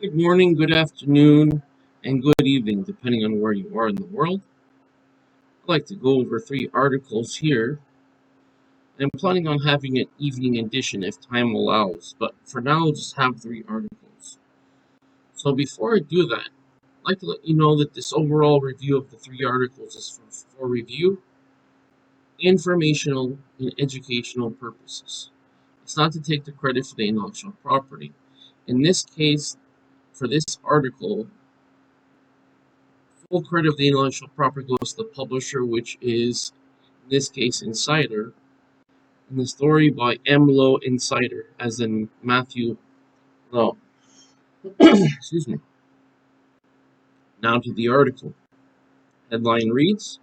Good morning, good afternoon, and good evening, depending on where you are in the world. I'd like to go over 3 articles here. I'm planning on having an evening edition if time allows, but for now, I'll just have 3 articles. So before I do that, I'd like to let you know that this overall review of the 3 articles is for review, informational, and educational purposes. It's not to take the credit for the intellectual property. In this case, for this article, full credit of the intellectual property goes to the publisher, which is, in this case, Insider, and the story by M. Lowe Insider, as in Matthew Lowe. Excuse me. Now to the article. Headline reads,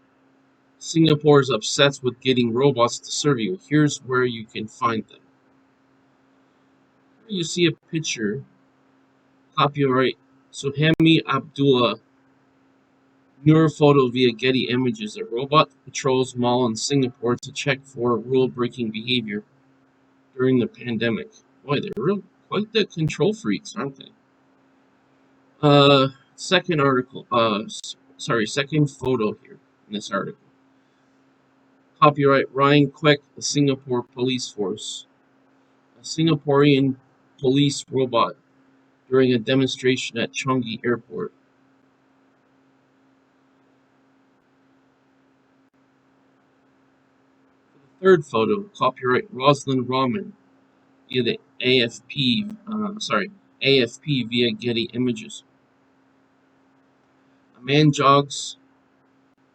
Singapore is obsessed with getting robots to serve you. Here's where you can find them. Here you see a picture, copyright Suhaimi Abdullah, newer photo via Getty Images. A robot patrols mall in Singapore to check for rule-breaking behavior during the pandemic. Boy, they're real quite the control freaks, aren't they? Second article. Second photo here in this article. Copyright Ryan Kwek, the Singapore Police Force. A Singaporean police robot during a demonstration at Changi Airport. Third photo. Copyright Rosalind Rahman via the AFP via Getty Images. A man jogs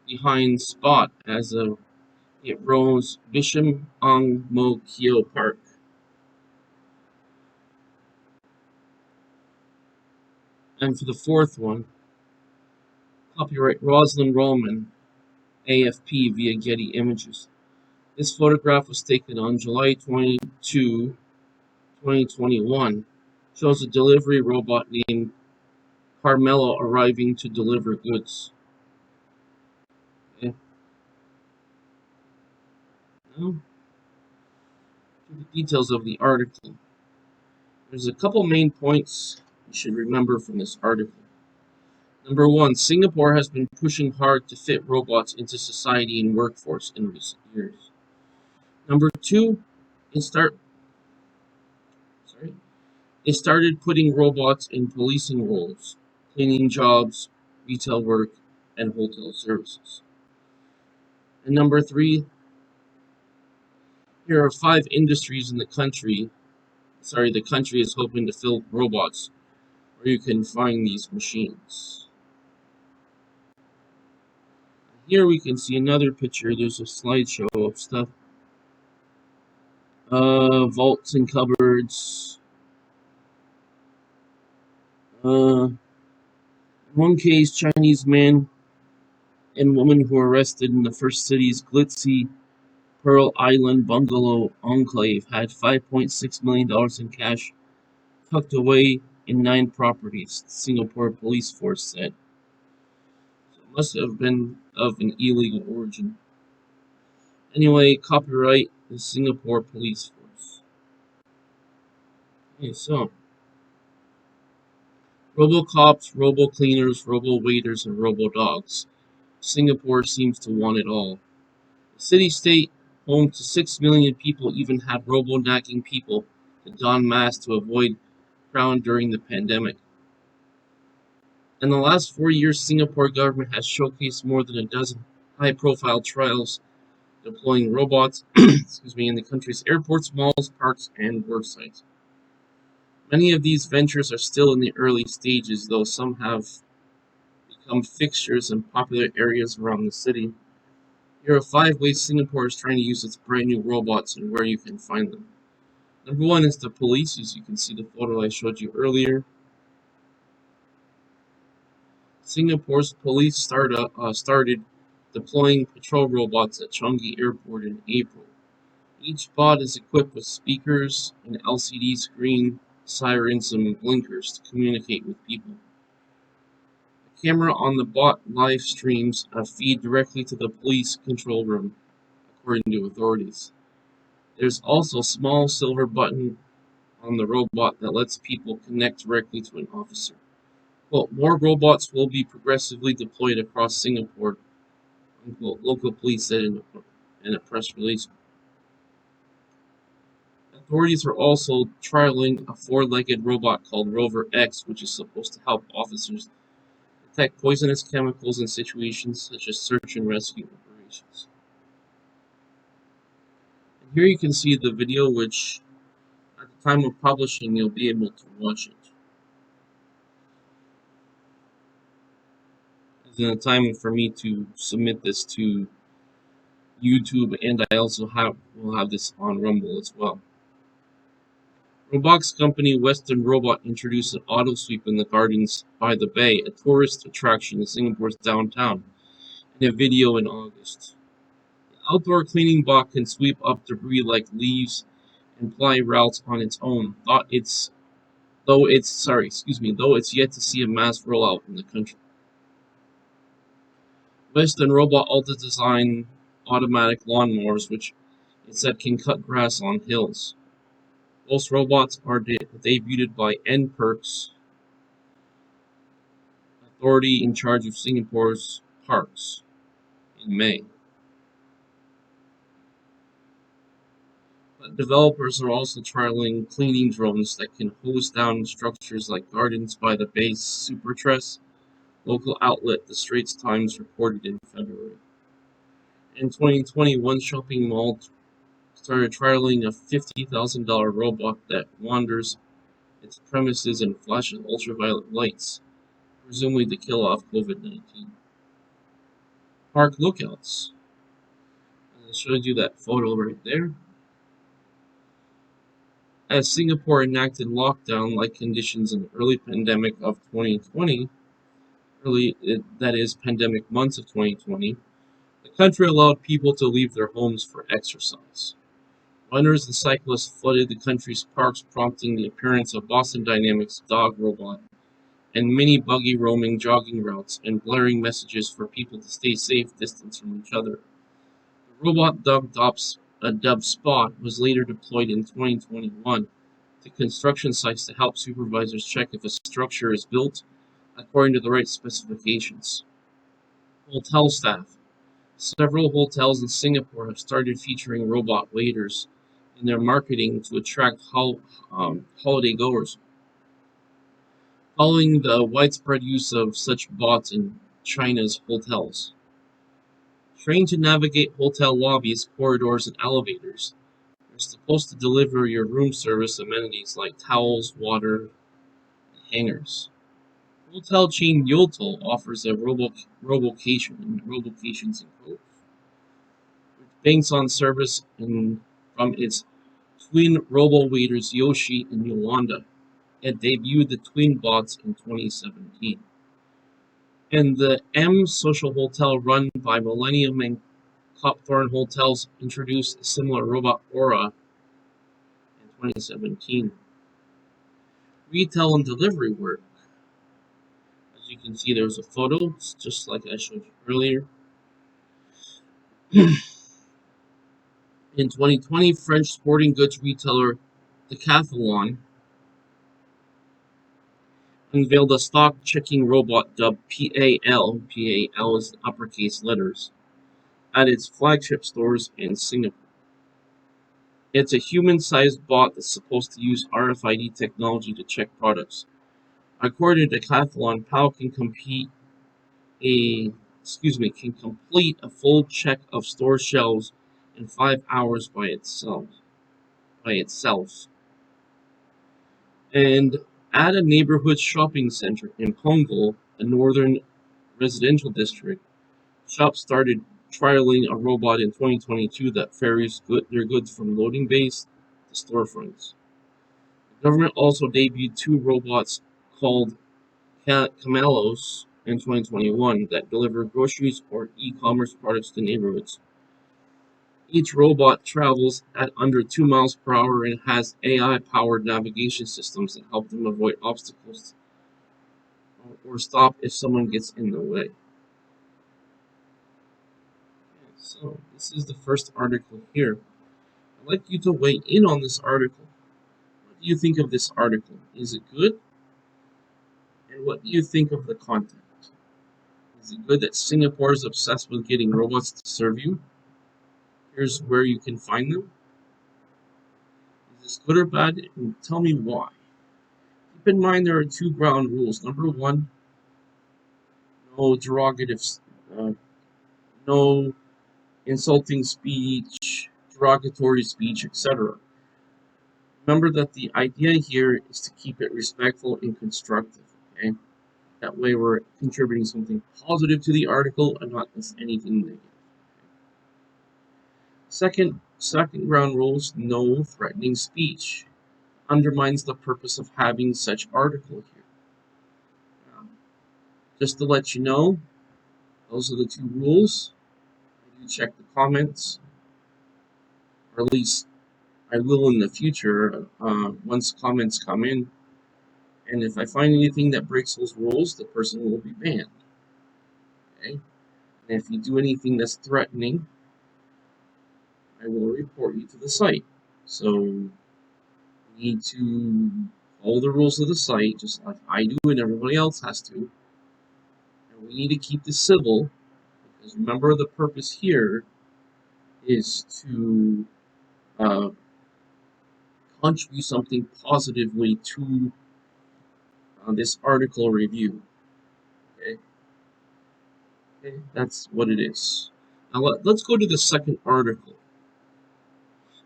behind Spot as it roams Bisham Ang Mo Kio Park. And for the fourth one, copyright Rosalind Roman, AFP via Getty Images. This photograph was taken on July 22, 2021. Shows a delivery robot named Carmelo arriving to deliver goods. Okay. Now, to the details of the article. There's a couple main points you should remember from this article. Number one, Singapore has been pushing hard to fit robots into society and workforce in recent years. Number two, it started putting robots in policing roles, cleaning jobs, retail work, and hotel services. And number three, here are 5 industries in the country. The country is hoping to fill robots where you can find these machines. Here we can see another picture. There's a slideshow of stuff. Vaults and cupboards. In one case, Chinese man and woman who were arrested in the first city's glitzy Pearl Island bungalow enclave had $5.6 million in cash tucked away in 9 properties, the Singapore police force said. So it must have been of an illegal origin. Anyway, copyright the Singapore police force. Okay, so robo-cops, robo-cleaners, robo-waiters, and robo-dogs. Singapore seems to want it all. The city-state, home to 6 million people, even had robo-nagging people to don masks to avoid crowd during the pandemic. In the last 4 years, Singapore government has showcased more than a dozen high-profile trials deploying robots in the country's airports, malls, parks, and work sites. Many of these ventures are still in the early stages, though some have become fixtures in popular areas around the city. Here are 5 ways Singapore is trying to use its brand new robots and where you can find them. Number 1 is the police, as you can see the photo I showed you earlier. Singapore's police started deploying patrol robots at Changi Airport in April. Each bot is equipped with speakers, an LCD screen, sirens, and blinkers to communicate with people. The camera on the bot live streams a feed directly to the police control room, according to authorities. There's also a small silver button on the robot that lets people connect directly to an officer. Quote, more robots will be progressively deployed across Singapore, unquote, local police said in a press release. Authorities are also trialing a four-legged robot called Rover X, which is supposed to help officers detect poisonous chemicals in situations such as search and rescue operations. And here you can see the video, which at the time of publishing you'll be able to watch it. It's in a time for me to submit this to YouTube, and I also will have this on Rumble as well. Robotics company Western Robot introduced an auto sweep in the gardens by the bay, a tourist attraction in Singapore's downtown, in a video in August. The outdoor cleaning bot can sweep up debris like leaves and ply routes on its own. Though it's yet to see a mass rollout in the country. Western Robot also designed automatic lawnmowers, which it said can cut grass on hills. Most robots are debuted by NPerks, authority in charge of Singapore's parks, in May. But developers are also trialing cleaning drones that can hose down structures like gardens by the Bay's Supertress, local outlet The Straits Times reported in February. In 2020, one shopping mall started trialing a $50,000 robot that wanders its premises and flashes ultraviolet lights, presumably to kill off COVID-19. Park lookouts. I showed you that photo right there. As Singapore enacted lockdown-like conditions in the early pandemic of 2020, pandemic months of 2020, the country allowed people to leave their homes for exercise. Runners and cyclists flooded the country's parks, prompting the appearance of Boston Dynamics' dog robot and mini buggy roaming jogging routes and blaring messages for people to stay safe distance from each other. The robot dubbed Spot was later deployed in 2021 to construction sites to help supervisors check if a structure is built according to the right specifications. Hotel staff. Several hotels in Singapore have started featuring robot waiters in their marketing to attract holiday goers. Following the widespread use of such bots in China's hotels. Trained to navigate hotel lobbies, corridors, and elevators, they're supposed to deliver your room service amenities like towels, water, and hangers. Hotel chain Yotel offers a robocation in quotes, which banks on service from its twin robo-waiters Yoshi and Yolanda. It debuted the twin bots in 2017. And the M Social Hotel run by Millennium and Copthorne Hotels introduced a similar robot Aura in 2017. Retail and delivery work. As you can see, there's a photo, it's just like I showed you earlier. In 2020, French sporting goods retailer Decathlon unveiled a stock-checking robot dubbed PAL is in uppercase letters, at its flagship stores in Singapore. It's a human-sized bot that's supposed to use RFID technology to check products. According to Decathlon, PAL can complete a full check of store shelves in 5 hours by itself. And at a neighborhood shopping center in Punggol, a northern residential district, shops started trialing a robot in 2022 that ferries their goods from loading bays to storefronts. The government also debuted 2 robots called Camelos in 2021 that deliver groceries or e-commerce products to neighborhoods. Each robot travels at under 2 miles per hour and has AI-powered navigation systems that help them avoid obstacles or stop if someone gets in the way. Okay, so this is the first article here. I'd like you to weigh in on this article. What do you think of this article? Is it good? And what do you think of the content? Is it good that Singapore is obsessed with getting robots to serve you? Here's where you can find them. Is this good or bad? And tell me why. Keep in mind there are two ground rules. Number one, no derogatives, no insulting speech, derogatory speech, etc. Remember that the idea here is to keep it respectful and constructive, okay? That way we're contributing something positive to the article and not just anything negative. Second ground rule is no threatening speech. Undermines the purpose of having such article here. Just to let you know, those are the two rules. I do check the comments, or at least I will in the future once comments come in. And if I find anything that breaks those rules, the person will be banned. Okay? And if you do anything that's threatening, I will report you to the site. So you need to follow the rules of the site, just like I do and everybody else has to. And we need to keep this civil, because remember the purpose here is to contribute something positively to this article review. Okay? Okay, that's what it is. Now let's go to the second article.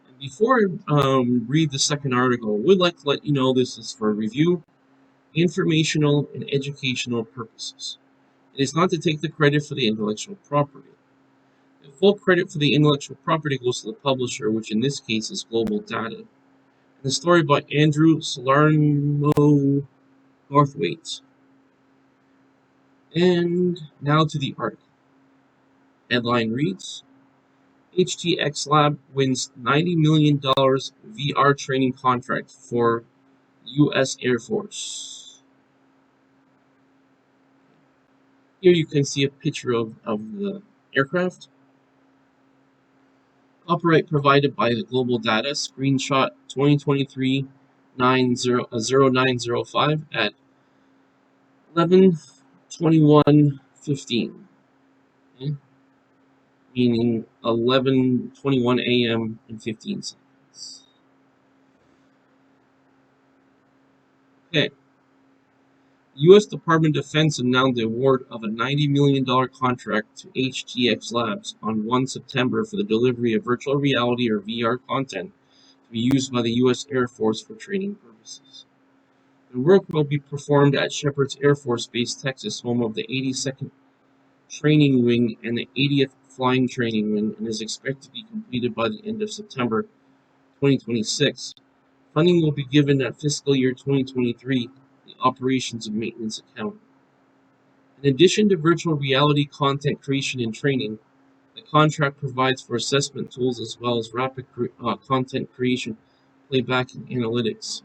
And before I read the second article, I would like to let you know this is for review, informational, and educational purposes. It is not to take the credit for the intellectual property. The full credit for the intellectual property goes to the publisher, which in this case is Global Data. And the story by Andrew Salerno Northwaite. And now to the article. Headline reads, HTX Lab wins $90 million VR training contract for U.S. Air Force. Here you can see a picture of the aircraft. Copyright provided by the Global Data, screenshot 2023-0905 at 11:21:15, okay? Meaning 11:21 a.m. and 15 seconds. Okay. U.S. Department of Defense announced the award of a $90 million contract to HTX Labs on 1 September for the delivery of virtual reality or VR content to be used by the U.S. Air Force for training purposes. The work will be performed at Shepherd's Air Force Base, Texas, home of the 82nd Training Wing and the 80th Flying Training Wing, and is expected to be completed by the end of September 2026. Funding will be given at fiscal year 2023, the operations and maintenance account. In addition to virtual reality content creation and training, the contract provides for assessment tools as well as rapid content creation, playback, and analytics.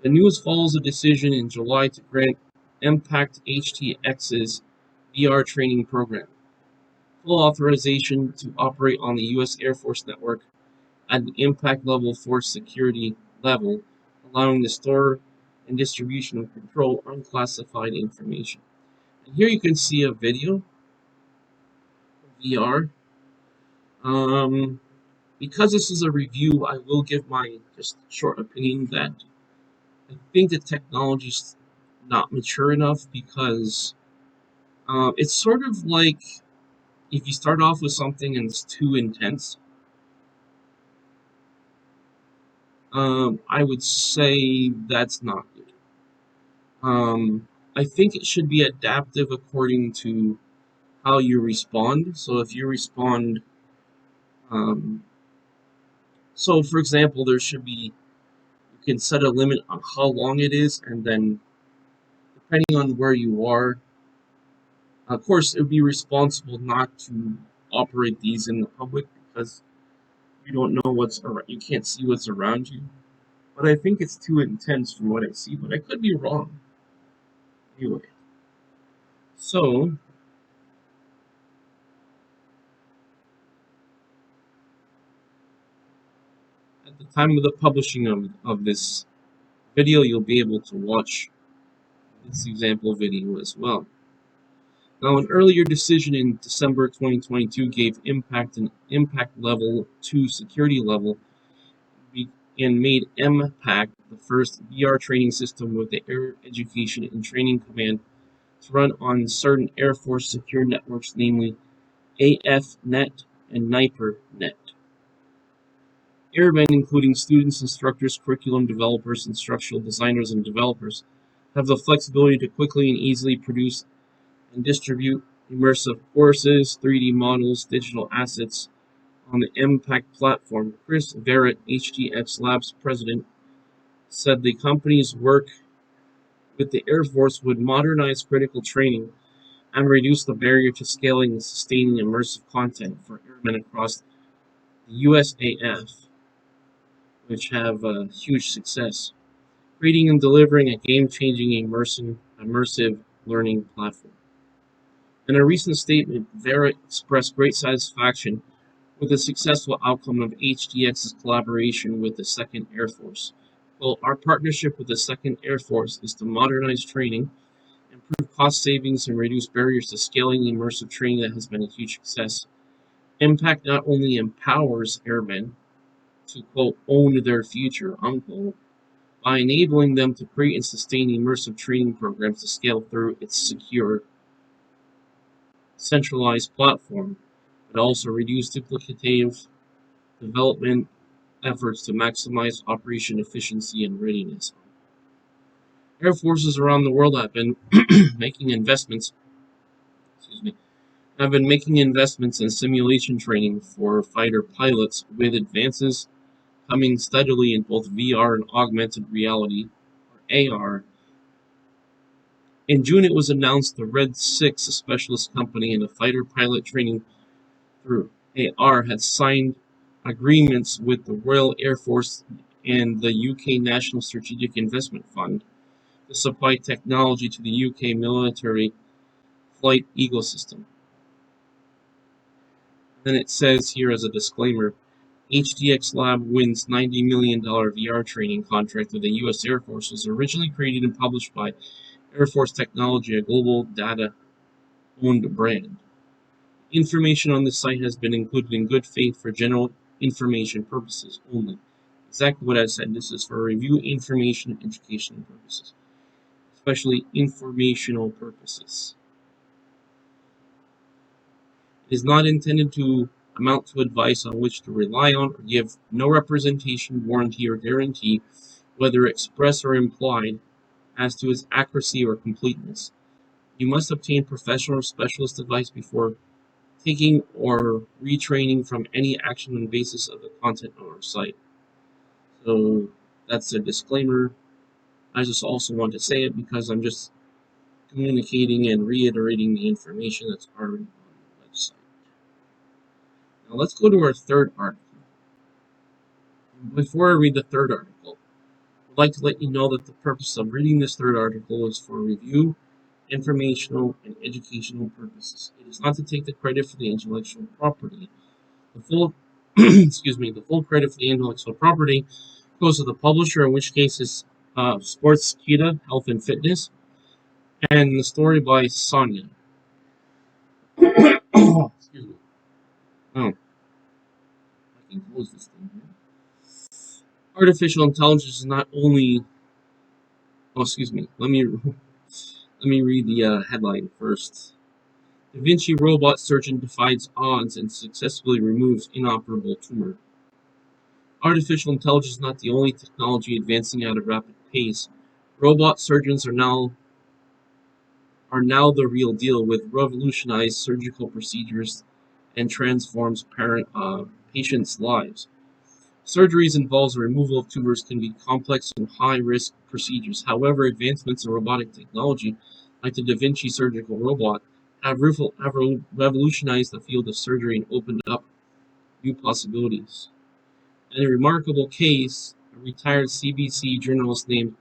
The news follows a decision in July to grant Impact HTX's VR training program full authorization to operate on the U.S. Air Force network at the Impact Level 4 security level, allowing the store and distribution of control unclassified information. And here you can see a video of VR. Because this is a review, I will give my just short opinion that I think the technology is not mature enough, because it's sort of like if you start off with something and it's too intense, I would say that's not good. I think it should be adaptive according to how you respond. So if you respond, um, so for example, there should be, you can set a limit on how long it is, and then depending on where you are, of course, it would be responsible not to operate these in the public, because you don't know what's around, you can't see what's around you. But I think it's too intense from what I see, but I could be wrong. Anyway, so at the time of the publishing of this video, you'll be able to watch this example video as well. Now, an earlier decision in December 2022 gave Impact an Impact Level 2 security level and made MPAC the first VR training system with the Air Education and Training Command to run on certain Air Force secure networks, namely AFNet and NIPERNet. Airmen, including students, instructors, curriculum developers, instructional designers, and developers, have the flexibility to quickly and easily produce and distribute immersive courses, 3D models, digital assets on the Impact platform. Chris Verrett, HTX Labs president, said the company's work with the Air Force would modernize critical training and reduce the barrier to scaling and sustaining immersive content for airmen across the USAF, which have huge success, creating and delivering a game-changing immersive learning platform. In a recent statement, Verrett expressed great satisfaction with the successful outcome of HTX's collaboration with the 2nd Air Force. Well, our partnership with the 2nd Air Force is to modernize training, improve cost savings, and reduce barriers to scaling immersive training that has been a huge success. Impact not only empowers airmen to, quote, own their future, unquote, by enabling them to create and sustain immersive training programs to scale through its secure, centralized platform, but also reduce duplicative development efforts to maximize operation efficiency and readiness. Air forces around the world have been making investments, in simulation training for fighter pilots, with advances coming steadily in both VR and augmented reality, or AR. In June, it was announced the Red 6, a specialist company in a fighter pilot training through AR, had signed agreements with the Royal Air Force and the UK National Strategic Investment Fund to supply technology to the UK military flight ecosystem. Then it says here as a disclaimer, HTX Lab wins $90 million VR training contract with the US Air Force was originally created and published by Air Force Technology, a global data-owned brand. Information on this site has been included in good faith for general information purposes only. Exactly what I said. This is for review, information, and educational purposes, especially informational purposes. It is not intended to amount to advice on which to rely on or give no representation, warranty, or guarantee, whether express or implied, as to its accuracy or completeness. You must obtain professional or specialist advice before taking or retraining from any action on the basis of the content on our site. So that's a disclaimer. I just also want to say it because I'm just communicating and reiterating the information that's already on the website. Now let's go to our third article. Before I read the third article, I'd like to let you know that the purpose of reading this third article is for review, informational, and educational purposes. It is not to take the credit for the intellectual property. The full the full credit for the intellectual property goes to the publisher, in which case is Sportskeeda Health and Fitness, and the story by Sonia. Excuse me. Oh, I can close this thing here. Artificial intelligence is not only. Oh, excuse me. Let me read the headline first. The Vinci robot surgeon defies odds and successfully removes inoperable tumor. Artificial intelligence is not the only technology advancing at a rapid pace. Robot surgeons are now the real deal, with revolutionized surgical procedures and transforms patients' lives. Surgeries involves the removal of tumors can be complex and high-risk procedures. However, advancements in robotic technology, like the Da Vinci surgical robot, have revolutionized the field of surgery and opened up new possibilities. In a remarkable case, a retired CBC journalist named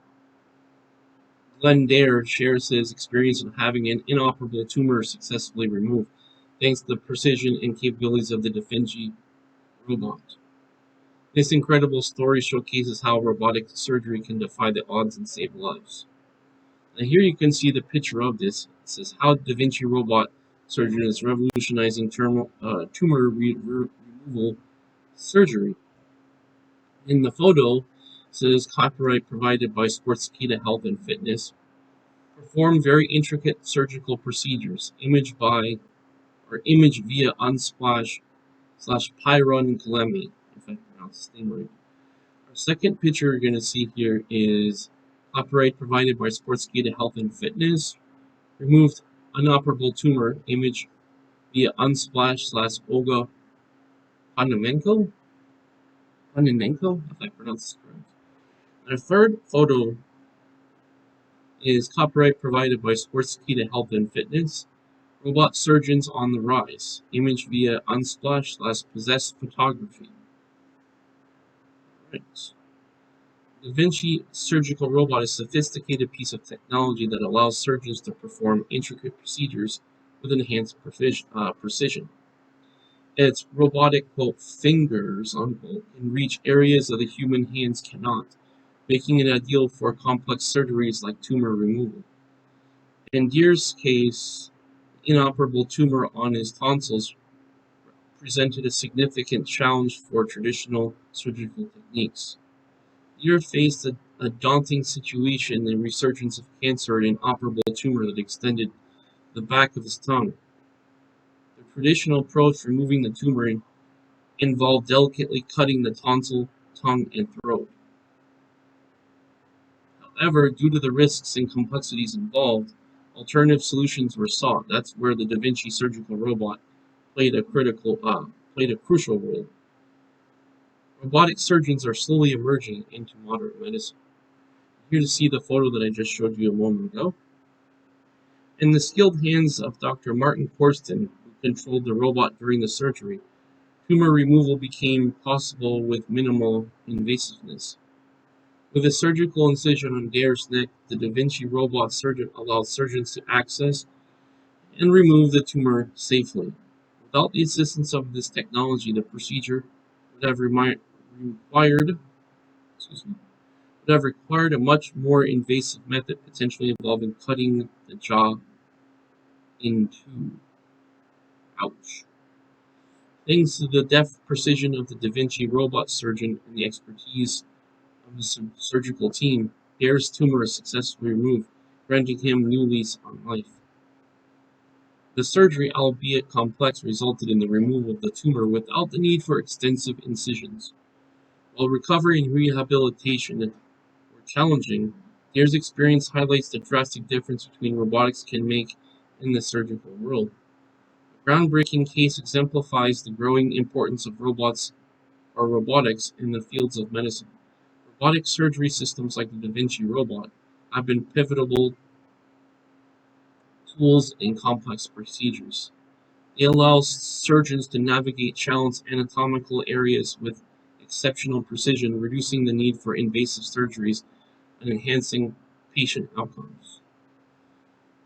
Glenn Dare shares his experience in having an inoperable tumor successfully removed, thanks to the precision and capabilities of the Da Vinci robot. This incredible story showcases how robotic surgery can defy the odds and save lives. And here you can see the picture of this. It says how Da Vinci robot surgeon is revolutionizing tumor removal surgery. In the photo, it says copyright provided by Sportskeeda Health and Fitness. Perform very intricate surgical procedures, image via unsplash / pyrogalemy, if I pronounce the name right. Our second picture you're going to see here is copyright provided by Sportskeeda Health and Fitness. Removed inoperable tumor, image via unsplash / Olga Panamenko, if I pronounce it correct. Our third photo is copyright provided by Sportskeeda Health and Fitness. Robot surgeons on the rise. Image via unsplash / possessed photography. Right. The Vinci surgical robot is a sophisticated piece of technology that allows surgeons to perform intricate procedures with enhanced precision. Its robotic, quote, fingers, unquote, can reach areas that the human hands cannot, making it ideal for complex surgeries like tumor removal. In Deer's case, inoperable tumor on his tonsils presented a significant challenge for traditional surgical techniques. Deer faced a daunting situation in the resurgence of cancer and an inoperable tumor that extended the back of his tongue. The traditional approach, removing the tumor, involved delicately cutting the tonsil, tongue, and throat. However, due to the risks and complexities involved, alternative solutions were sought. That's where the Da Vinci surgical robot played a crucial role. Robotic surgeons are slowly emerging into modern medicine. Here to see the photo that I just showed you a moment ago. In the skilled hands of Dr. Martin Corsten, who controlled the robot during the surgery, tumor removal became possible with minimal invasiveness. With a surgical incision on Dare's neck, the Da Vinci robot surgeon allowed surgeons to access and remove the tumor safely. Without the assistance of this technology, the procedure would have required a much more invasive method, potentially involving cutting the jaw in two. Ouch. Thanks to the deft precision of the Da Vinci robot surgeon and the expertise of the surgical team, Dare's tumor is successfully removed, granting him new lease on life. The surgery, albeit complex, resulted in the removal of the tumor without the need for extensive incisions. While recovery and rehabilitation were challenging, Dare's experience highlights the drastic difference between robotics can make in the surgical world. The groundbreaking case exemplifies the growing importance of robotics in the fields of medicine. Robotic surgery systems like the Da Vinci robot have been pivotal tools in complex procedures. They allow surgeons to navigate challenged anatomical areas with exceptional precision, reducing the need for invasive surgeries and enhancing patient outcomes.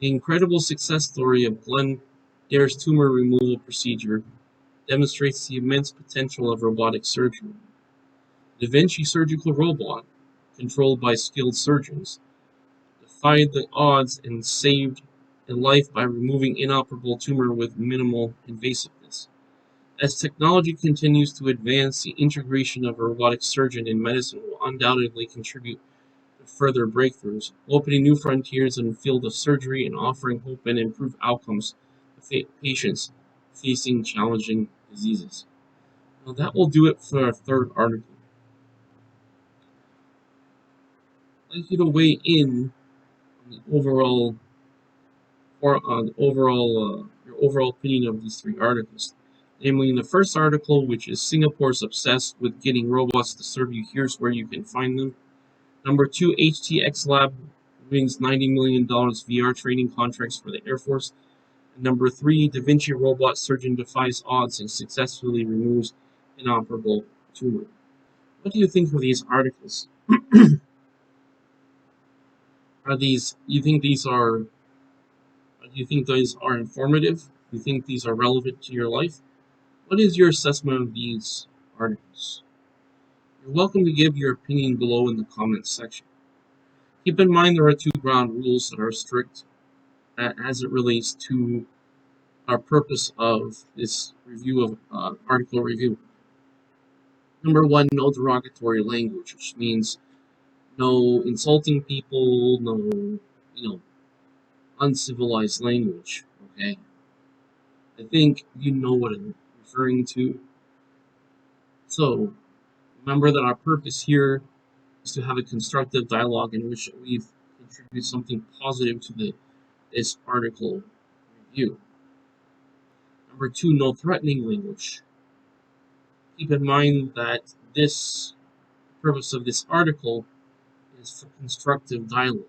The incredible success story of Glenn Dare's tumor removal procedure demonstrates the immense potential of robotic surgery. The Da Vinci surgical robot, controlled by skilled surgeons, defied the odds and saved a life by removing inoperable tumor with minimal invasiveness. As technology continues to advance, the integration of a robotic surgeon in medicine will undoubtedly contribute to further breakthroughs, opening new frontiers in the field of surgery and offering hope and improved outcomes to patients facing challenging diseases. Now that will do it for our third article. I'd like you to weigh in on the your overall opinion of these three articles. Namely, in the first article, which is Singapore's obsessed with getting robots to serve you, here's where you can find them. Number 2, HTX Lab wins $90 million VR training contracts for the Air Force. And number 3, Da Vinci robot surgeon defies odds and successfully removes inoperable tumor. What do you think of these articles? Do you think these are informative? Do you think these are relevant to your life? What is your assessment of these articles? You're welcome to give your opinion below in the comments section. Keep in mind there are two ground rules that are strict as it relates to our purpose of this review of article review. Number one, no derogatory language, which means no insulting people, no, uncivilized language. Okay, I think you know what I'm referring to. So remember that our purpose here is to have a constructive dialogue in which we contribute something positive to this article review. Number two, no threatening language. Keep in mind that this purpose of this article is for constructive dialogue,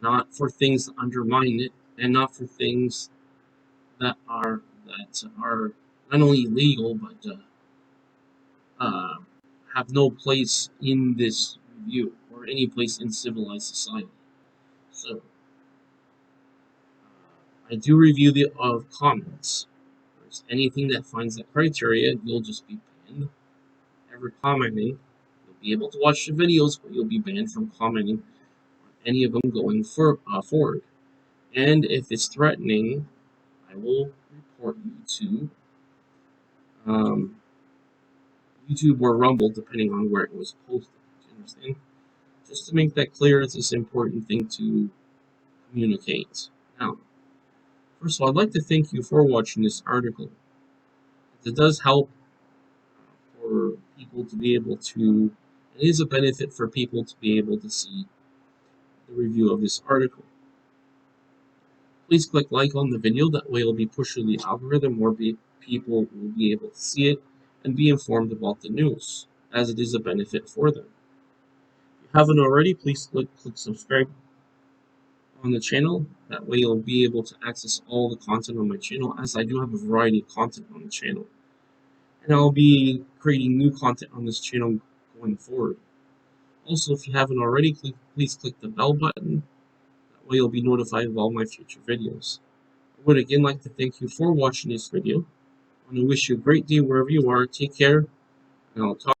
not for things that undermine it, and not for things that are not only illegal but uh, have no place in this review or any place in civilized society. So I do review the comments. If there's anything that finds that criteria, you'll just be banned. Ever commenting, you'll be able to watch the videos, but you'll be banned from commenting on any of them going forward. And if it's threatening, I will report you to YouTube or Rumble, depending on where it was posted. Do you understand? Just to make that clear, it's this important thing to communicate. Now, first of all, I'd like to thank you for watching this article. It does help for people to be able to, it is a benefit for people to be able to see the review of this article. Please click like on the video, that way it'll be pushed through the algorithm, more people will be able to see it and be informed about the news, as it is a benefit for them. If you haven't already, please click subscribe on the channel, that way you'll be able to access all the content on my channel, as I do have a variety of content on the channel. And I'll be creating new content on this channel going forward. Also, if you haven't already, please click the bell button, that way you'll be notified of all my future videos. I would again like to thank you for watching this video, and I wish you a great day wherever you are. Take care, and I'll talk